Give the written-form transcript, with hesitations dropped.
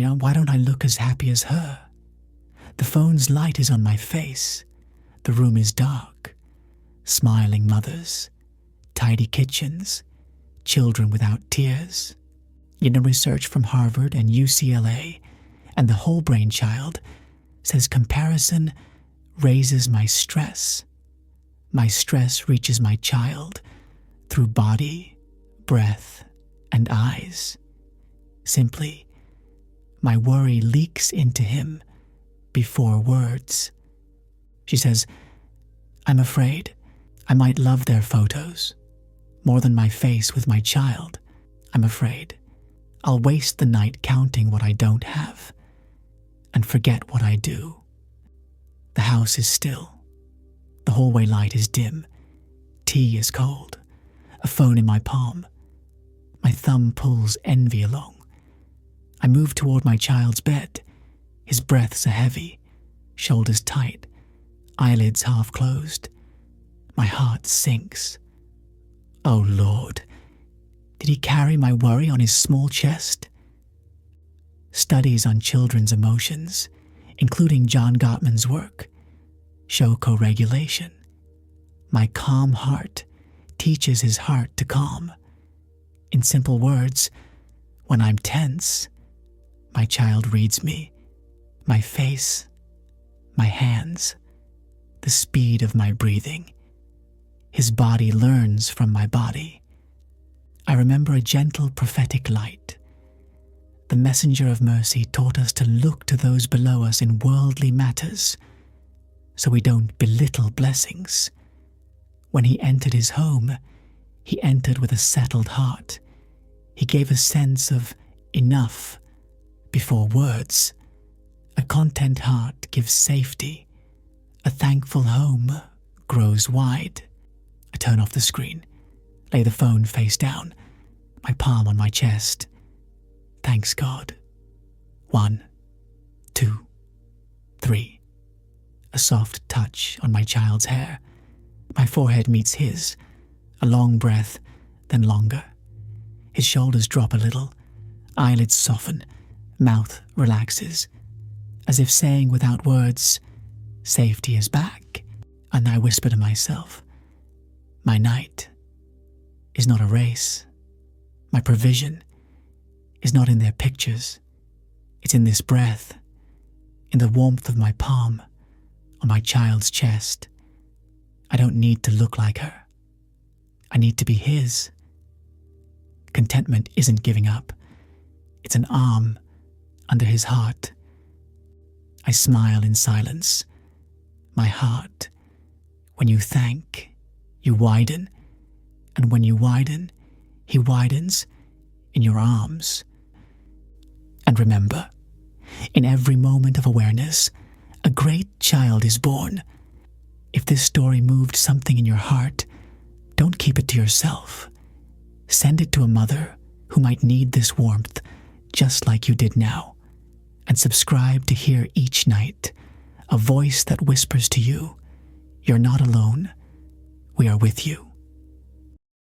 Why don't I look as happy as her? The phone's light is on my face. The room is dark. Smiling mothers, tidy kitchens, children without tears. Research from Harvard and UCLA and the Whole Brain Child says comparison raises my stress. My stress reaches my child through body, breath, and eyes. Simply, my worry leaks into him before words. She says, I'm afraid I might love their photos more than my face with my child. I'm afraid I'll waste the night counting what I don't have and forget what I do. The house is still. The hallway light is dim. Tea is cold. A phone in my palm. My thumb pulls envy along. I move toward my child's bed. His breaths are heavy, shoulders tight, eyelids half closed. My heart sinks. Oh Lord, did he carry my worry on his small chest? Studies on children's emotions, including John Gottman's work, show co-regulation. My calm heart teaches his heart to calm. In simple words, when I'm tense, my child reads me, my face, my hands, the speed of my breathing. His body learns from my body. I remember a gentle prophetic light. The messenger of mercy taught us to look to those below us in worldly matters, so we don't belittle blessings. When he entered his home, he entered with a settled heart. He gave a sense of enough before words. A content heart gives safety. A thankful home grows wide. I turn off the screen, lay the phone face down, my palm on my chest. Thanks God. 1, 2, 3. A soft touch on my child's hair. My forehead meets his. A long breath, then longer. His shoulders drop a little. Eyelids soften. Mouth relaxes. As if saying without words, safety is back. And I whisper to myself, my night is not a race. My provision is not in their pictures. It's in this breath, in the warmth of my palm, on my child's chest. I don't need to look like her. I need to be his. Contentment isn't giving up. It's an arm under his heart. I smile in silence. My heart, when you thank, you widen, and when you widen, he widens in your arms. And remember, in every moment of awareness, a great child is born. If this story moved something in your heart, don't keep it to yourself. Send it to a mother who might need this warmth, just like you did now. And subscribe to hear each night a voice that whispers to you, you're not alone, we are with you.